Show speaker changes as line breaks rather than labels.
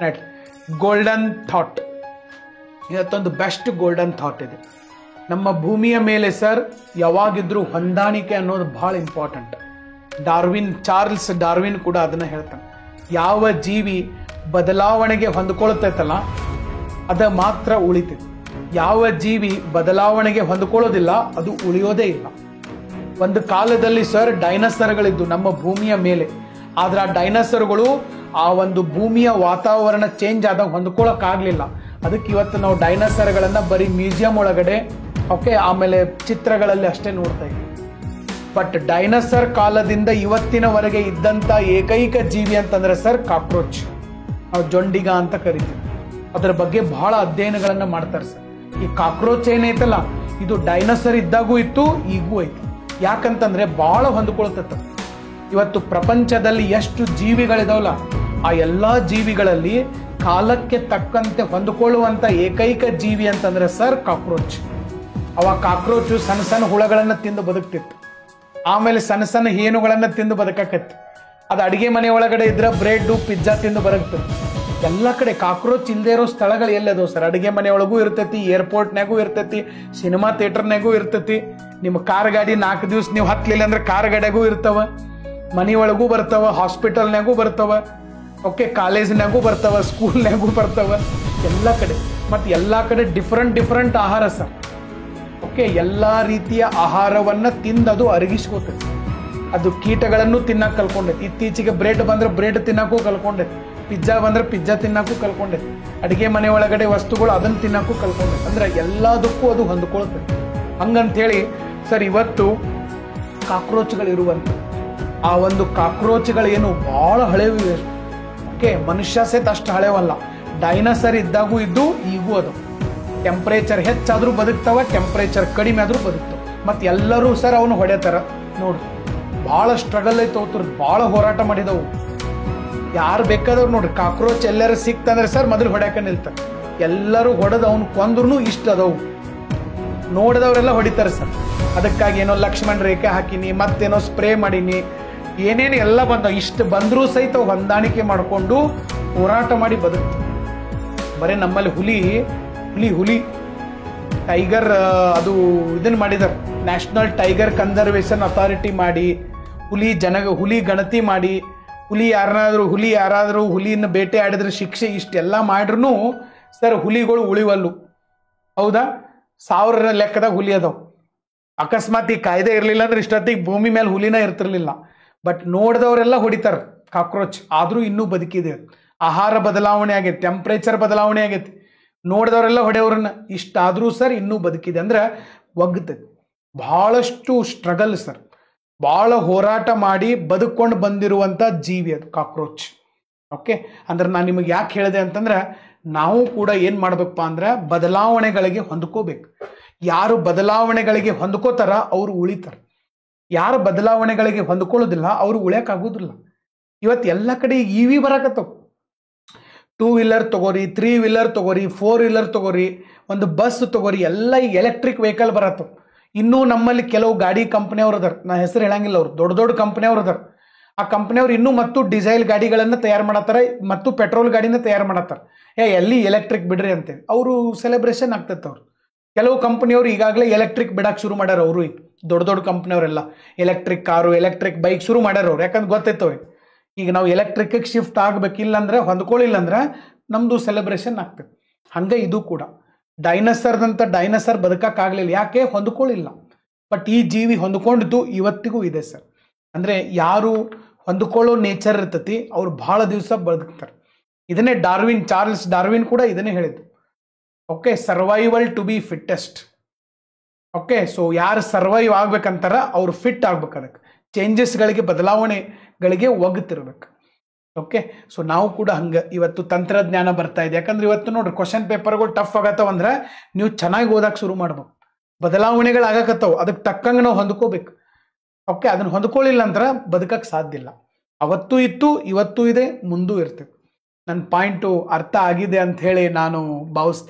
Right. Golden thought, ಇವತ್ತೊಂದು best golden thought ಇದೆ. ನಮ್ಮ ಭೂಮಿಯ ಮೇಲೆ ಸರ್ ಯಾವಾಗಿದ್ರೂ ಹೊಂದಾಣಿಕೆ ಅನ್ನೋದು ಬಹಳ ಇಂಪಾರ್ಟೆಂಟ್. ಚಾರ್ಲ್ಸ್ ಡಾರ್ವಿನ್ ಕೂಡ ಅದನ್ನ ಹೇಳ್ತಾನೆ. ಯಾವ ಜೀವಿ ಬದಲಾವಣೆಗೆ ಹೊಂದ್ಕೊಳ್ತೈತಲ್ಲ ಅದ ಮಾತ್ರ ಉಳಿತೈತಿ. ಯಾವ ಜೀವಿ ಬದಲಾವಣೆಗೆ ಹೊಂದ್ಕೊಳ್ಳೋದಿಲ್ಲ ಅದು ಉಳಿಯೋದೇ ಇಲ್ಲ. ಒಂದು ಕಾಲದಲ್ಲಿ ಸರ್ ಡೈನೋಸರ್ಗಳಿದ್ದು ನಮ್ಮ ಭೂಮಿಯ ಮೇಲೆ. ಆದ್ರೆ ಆ ಡೈನೋಸರ್ಗಳು ಆ ಒಂದು ಭೂಮಿಯ ವಾತಾವರಣ ಚೇಂಜ್ ಆದಾಗ ಹೊಂದ್ಕೊಳಕ್ ಆಗ್ಲಿಲ್ಲ. ಅದಕ್ಕೆ ಇವತ್ತು ನಾವು ಡೈನೋಸರ್ಗಳನ್ನ ಬರೀ ಮ್ಯೂಸಿಯಂ ಒಳಗಡೆ ಆಮೇಲೆ ಚಿತ್ರಗಳಲ್ಲಿ ಅಷ್ಟೇ ನೋಡ್ತಾ ಇದ್ದೀವಿ. ಬಟ್ ಡೈನೋಸರ್ ಕಾಲದಿಂದ ಇವತ್ತಿನವರೆಗೆ ಇದ್ದಂತ ಏಕೈಕ ಜೀವಿ ಅಂತಂದ್ರೆ ಸರ್ ಕಾಕ್ರೋಚ್, ನಾವು ಜೊಂಡಿಗ ಅಂತ ಕರಿತೀವಿ. ಅದರ ಬಗ್ಗೆ ಬಹಳ ಅಧ್ಯಯನಗಳನ್ನ ಮಾಡ್ತಾರೆ ಸರ್. ಈ ಕಾಕ್ರೋಚ್ ಏನೈತಲ್ಲ ಇದು ಡೈನೋಸರ್ ಇದ್ದಾಗೂ ಇತ್ತು, ಈಗೂ ಐತಿ. ಯಾಕಂತಂದ್ರೆ ಬಹಳ ಹೊಂದ್ಕೊಳ್ತೈತ. ಇವತ್ತು ಪ್ರಪಂಚದಲ್ಲಿ ಎಷ್ಟು ಜೀವಿಗಳಿದಾವಲ್ಲ ಆ ಎಲ್ಲಾ ಜೀವಿಗಳಲ್ಲಿ ಕಾಲಕ್ಕೆ ತಕ್ಕಂತೆ ಹೊಂದಿಕೊಳ್ಳುವಂತ ಏಕೈಕ ಜೀವಿ ಅಂತಂದ್ರೆ ಸರ್ ಕಾಕ್ರೋಚ್. ಕಾಕ್ರೋಚು ಸಣ್ಣ ಸಣ್ಣ ಹುಳಗಳನ್ನ ತಿಂದು ಬದುಕ್ತಿತ್ತು. ಆಮೇಲೆ ಸಣ್ಣ ಸಣ್ಣ ಹೇನುಗಳನ್ನ ತಿಂದು ಬದುಕಕತ್ತು. ಅದು ಅಡಿಗೆ ಮನೆ ಒಳಗಡೆ ಇದ್ರೆ ಬ್ರೆಡ್ ಪಿಜ್ಜಾ ತಿಂದು ಬದುಕ್ತಿತ್ತು. ಎಲ್ಲ ಕಡೆ ಕಾಕ್ರೋಚ್ ಇಲ್ಲದೆ ಇರೋ ಸ್ಥಳಗಳು ಎಲ್ಲದೋ ಸರ್. ಅಡಿಗೆ ಮನೆ ಒಳಗೂ ಇರ್ತೈತಿ, ಏರ್ಪೋರ್ಟ್ನಾಗೂ ಇರ್ತೈತಿ, ಸಿನಿಮಾ ಥಿಯೇಟರ್ನಾಗೂ ಇರ್ತೈತಿ. ನಿಮ್ಮ ಕಾರ್ ಗಾಡಿ 4 ದಿವಸ ನೀವು ಹತ್ಲಿಲ್ಲ ಅಂದ್ರೆ ಕಾರ್ ಗಾಡಿಯಾಗೂ ಇರ್ತಾವ, ಮನೆಯೊಳಗೂ ಬರ್ತಾವ, ಹಾಸ್ಪಿಟಲ್ನಾಗೂ ಬರ್ತಾವ, ಕಾಲೇಜ್ನಾಗೂ ಬರ್ತಾವ, ಸ್ಕೂಲ್ನಾಗೂ ಬರ್ತಾವ, ಎಲ್ಲ ಕಡೆ. ಮತ್ತೆ ಎಲ್ಲಾ ಕಡೆ ಡಿಫ್ರೆಂಟ್ ಆಹಾರ ಸರ್. ಎಲ್ಲಾ ರೀತಿಯ ಆಹಾರವನ್ನ ತಿಂದದು ಅರಗಿಸ್ಕೋತೈತಿ. ಅದು ಕೀಟಗಳನ್ನು ತಿನ್ನಕ್ ಕಲ್ಕೊಂಡೈತಿ. ಇತ್ತೀಚೆಗೆ ಬ್ರೆಡ್ ಬಂದ್ರೆ ಬ್ರೆಡ್ ತಿನ್ನಕ್ಕೂ ಕಲ್ಕೊಂಡೈತಿ, ಪಿಜ್ಜಾ ಬಂದ್ರೆ ಪಿಜ್ಜಾ ತಿನ್ನಕ್ಕೂ ಕಲ್ಕೊಂಡೈತಿ, ಅಡಿಗೆ ಮನೆ ಒಳಗಡೆ ವಸ್ತುಗಳು ಅದನ್ನ ತಿನ್ನಕ್ಕೂ ಕಲ್ಕೊಂಡೈತಿ. ಅಂದ್ರೆ ಎಲ್ಲದಕ್ಕೂ ಅದು ಹೊಂದ್ಕೊಳ್ತೈತಿ. ಹಂಗಂತೇಳಿ ಸರ್ ಇವತ್ತು ಕಾಕ್ರೋಚ್ಗಳಿರುವಂತ ಆ ಒಂದು ಕಾಕ್ರೋಚ್ಗಳೇನು ಬಹಳ ಹಳೆವಿವೆ. ಮನುಷ್ಯ ಸಹಿತ ಅಷ್ಟು ಹಳೆವಲ್ಲ. ಡೈನೋಸರ್ ಇದ್ದಾಗೂ ಇದ್ದು ಈಗೂ ಅದು. ಟೆಂಪರೇಚರ್ ಹೆಚ್ಚಾದ್ರೂ ಬದುಕ್ತಾವ, ಟೆಂಪರೇಚರ್ ಕಡಿಮೆ ಆದ್ರೂ ಬದುಕ್ತಾವ. ಮತ್ತೆ ಎಲ್ಲರೂ ಸರ್ ಅವನು ಹೊಡೆತಾರ ನೋಡ್ರಿ. ಬಹಳ ಸ್ಟ್ರಗಲ್ ಐತೆ, ಬಹಳ ಹೋರಾಟ ಮಾಡಿದವು. ಯಾರು ಬೇಕಾದವ್ರು ನೋಡ್ರಿ ಕಾಕ್ರೋಚ್ ಎಲ್ಲರೂ ಸಿಕ್ತಂದ್ರೆ ಸರ್ ಮೊದಲು ಹೊಡ್ಯಾಕ ನಿಲ್ತಾರೆ. ಎಲ್ಲರೂ ಹೊಡೆದು ಅವ್ನು ಕೊಂದ್ರೂ ಇಷ್ಟ ಅದವು ನೋಡಿದವರೆಲ್ಲ ಹೊಡಿತಾರೆ ಸರ್. ಅದಕ್ಕಾಗಿ ಏನೋ ಲಕ್ಷ್ಮಣ್ ರೇಖೆ ಹಾಕಿನಿ, ಮತ್ತೇನೋ ಸ್ಪ್ರೇ ಮಾಡೀನಿ, ಏನೇನು ಎಲ್ಲ ಬಂದವು. ಇಷ್ಟು ಬಂದರೂ ಸಹಿತ ಹೊಂದಾಣಿಕೆ ಮಾಡಿಕೊಂಡು ಹೋರಾಟ ಮಾಡಿ ಬದುಕ್ತಾರೆ. ಬರೀ ನಮ್ಮಲ್ಲಿ ಹುಲಿ ಟೈಗರ್ ಅದು ಇದನ್ನ ಮಾಡಿದಾರೆ. ನ್ಯಾಷನಲ್ ಟೈಗರ್ ಕನ್ಸರ್ವೇಷನ್ ಅಥಾರಿಟಿ ಮಾಡಿ ಹುಲಿ ಗಣತಿ ಮಾಡಿ ಹುಲಿ ಯಾರಾದರೂ ಹುಲಿನ ಬೇಟೆ ಆಡಿದ್ರೆ ಶಿಕ್ಷೆ ಇಷ್ಟೆಲ್ಲ ಮಾಡ್ರೂ ಸರ್ ಹುಲಿಗಳು ಉಳಿವಲ್ಲು. ಹೌದಾ? 1000 ಲೆಕ್ಕದಾಗ ಹುಲಿ ಅದಾವ. ಅಕಸ್ಮಾತ್ ಈ ಕಾಯ್ದೆ ಇರಲಿಲ್ಲ ಅಂದ್ರೆ ಇಷ್ಟೊತ್ತಿಗೆ ಭೂಮಿ ಮೇಲೆ ಹುಲಿನ ಇರ್ತಿರ್ಲಿಲ್ಲ. ಬಟ್ ನೋಡಿದವರೆಲ್ಲ ಹೊಡಿತಾರ ಕಾಕ್ರೋಚ್, ಆದ್ರೂ ಇನ್ನೂ ಬದುಕಿದೆ. ಆಹಾರ ಬದಲಾವಣೆ ಆಗೈತಿ, ಟೆಂಪರೇಚರ್ ಬದಲಾವಣೆ ಆಗೈತಿ, ನೋಡಿದವರೆಲ್ಲ ಹೊಡೆಯವ್ರನ್ನ. ಇಷ್ಟಾದ್ರೂ ಸರ್ ಇನ್ನೂ ಬದುಕಿದೆ ಅಂದ್ರೆ ಒಗ್ತದೆ. ಬಹಳಷ್ಟು ಸ್ಟ್ರಗಲ್ ಸರ್, ಬಹಳ ಹೋರಾಟ ಮಾಡಿ ಬದುಕೊಂಡು ಬಂದಿರುವಂತ ಜೀವಿ ಅದು ಕಾಕ್ರೋಚ್. ಅಂದ್ರೆ ನಾನು ನಿಮಗೆ ಯಾಕೆ ಹೇಳಿದೆ ಅಂತಂದ್ರೆ ನಾವು ಕೂಡ ಏನ್ ಮಾಡ್ಬೇಕಪ್ಪ ಅಂದ್ರೆ ಬದಲಾವಣೆಗಳಿಗೆ ಹೊಂದ್ಕೋಬೇಕು. ಯಾರು ಬದಲಾವಣೆಗಳಿಗೆ ಹೊಂದ್ಕೋತಾರ ಅವ್ರು ಉಳಿತಾರ. ಯಾರು ಬದಲಾವಣೆಗಳಿಗೆ ಹೊಂದ್ಕೊಳ್ಳೋದಿಲ್ಲ ಅವ್ರು ಉಳಿಯಕ್ಕಾಗೋದಿಲ್ಲ. ಇವತ್ತು ಎಲ್ಲ ಕಡೆ ಇವಿ ಬರಾಕತ್ತವ. 2 ವೀಲರ್ ತಗೋರಿ, 3 ವೀಲರ್ ತಗೋರಿ, 4 ವೀಲರ್ ತಗೋರಿ, ಒಂದು ಬಸ್ ತಗೋರಿ, ಎಲ್ಲ ಈಗ ಎಲೆಕ್ಟ್ರಿಕ್ ವೆಹಿಕಲ್ ಬರತ್ತವ. ಇನ್ನೂ ನಮ್ಮಲ್ಲಿ ಕೆಲವು ಗಾಡಿ ಕಂಪನಿಯವ್ರು ಅದಾರ, ನಾ ಹೆಸರು ಹೇಳಂಗಿಲ್ಲ, ಅವ್ರು ದೊಡ್ಡ ಕಂಪನಿಯವ್ರು ಅದಾರ. ಆ ಕಂಪನಿಯವ್ರು ಇನ್ನೂ ಮತ್ತು ಡೀಸೆಲ್ ಗಾಡಿಗಳನ್ನ ತಯಾರು ಮಾಡತ್ತಾರ, ಮತ್ತು ಪೆಟ್ರೋಲ್ ಗಾಡಿನ ತಯಾರು ಮಾಡತ್ತಾರ. ಎಲ್ಲಿ ಎಲೆಕ್ಟ್ರಿಕ್ ಬಿಡ್ರಿ ಅಂತೇಳಿ ಅವರು ಸೆಲೆಬ್ರೇಷನ್ ಆಗ್ತೈತೆ. ಅವ್ರು ಕೆಲವು ಕಂಪನಿಯವ್ರು ಈಗಾಗಲೇ ಎಲೆಕ್ಟ್ರಿಕ್ ಬಿಡಕ್ಕೆ ಶುರು ಮಾಡ್ಯಾರ. ಅವರು ಈಗ ದೊಡ್ಡ ಕಂಪನಿಯವರೆಲ್ಲ ಎಲೆಕ್ಟ್ರಿಕ್ ಕಾರು, ಎಲೆಕ್ಟ್ರಿಕ್ ಬೈಕ್ ಶುರು ಮಾಡ್ಯಾರ ಅವ್ರು. ಯಾಕಂದ್ರೆ ಗೊತ್ತೈತವ್ರಿ ಈಗ ನಾವು ಎಲೆಕ್ಟ್ರಿಕ್ ಶಿಫ್ಟ್ ಆಗ್ಬೇಕಿಲ್ಲ ಅಂದ್ರೆ, ಹೊಂದ್ಕೊಳ್ಳಿಲ್ಲ ಅಂದ್ರೆ ನಮ್ದು ಸೆಲೆಬ್ರೇಷನ್ ಆಗ್ತದೆ. ಹಂಗೆ ಇದು ಕೂಡ ಡೈನೋಸರ್ ಬದುಕಕ್ಕಾಗ್ಲಿಲ್ಲ. ಯಾಕೆ? ಹೊಂದ್ಕೊಳ್ಳಿಲ್ಲ. ಬಟ್ ಈ ಜೀವಿ ಹೊಂದ್ಕೊಂಡಿದ್ದು ಇವತ್ತಿಗೂ ಇದೆ ಸರ್. ಅಂದ್ರೆ ಯಾರು ಹೊಂದ್ಕೊಳ್ಳೋ ನೇಚರ್ ಇರ್ತತಿ ಅವ್ರು ಬಹಳ ದಿವಸ ಬದುಕ್ತಾರೆ. ಇದನ್ನೇ ಚಾರ್ಲ್ಸ್ ಡಾರ್ವಿನ್ ಕೂಡ ಇದನ್ನೇ ಹೇಳಿದ್ದು. Survival to be fittest. So ಯಾರು ಸರ್ವೈವ್ ಆಗ್ಬೇಕಂತಾರ ಅವ್ರು ಫಿಟ್ ಆಗ್ಬೇಕು. ಅದಕ್ಕೆ ಚೇಂಜಸ್ಗಳಿಗೆ, ಬದಲಾವಣೆಗಳಿಗೆ ಒಗ್ತಿರ್ಬೇಕು. ಸೊ ನಾವು ಕೂಡ ಹಂಗ ಇವತ್ತು ತಂತ್ರಜ್ಞಾನ ಬರ್ತಾ ಇದೆ. ಯಾಕಂದ್ರೆ ಇವತ್ತು ನೋಡ್ರಿ ಕ್ವಶನ್ ಪೇಪರ್ಗಳು ಟಫ್ ಆಗತ್ತವ ಅಂದ್ರೆ ನೀವು ಚೆನ್ನಾಗಿ ಓದಕ್ಕೆ ಶುರು ಮಾಡ್ಬೇಕು. ಬದಲಾವಣೆಗಳು ಆಗಕತ್ತವ, ಅದಕ್ಕೆ ತಕ್ಕಂಗೆ ನಾವು ಹೊಂದ್ಕೋಬೇಕು. ಅದನ್ನ ಹೊಂದ್ಕೊಳ್ಳಿಲ್ಲ ಅಂದ್ರೆ ಬದುಕಕ್ಕೆ ಸಾಧ್ಯ ಇಲ್ಲ. ಅವತ್ತೂ ಇತ್ತು, ಇವತ್ತೂ ಇದೆ, ಮುಂದೂ ಇರ್ತದೆ. ನನ್ನ ಪಾಯಿಂಟು ಅರ್ಥ ಆಗಿದೆ ಅಂತ ಹೇಳಿ ನಾನು ಭಾವಿಸ್ತೇನೆ.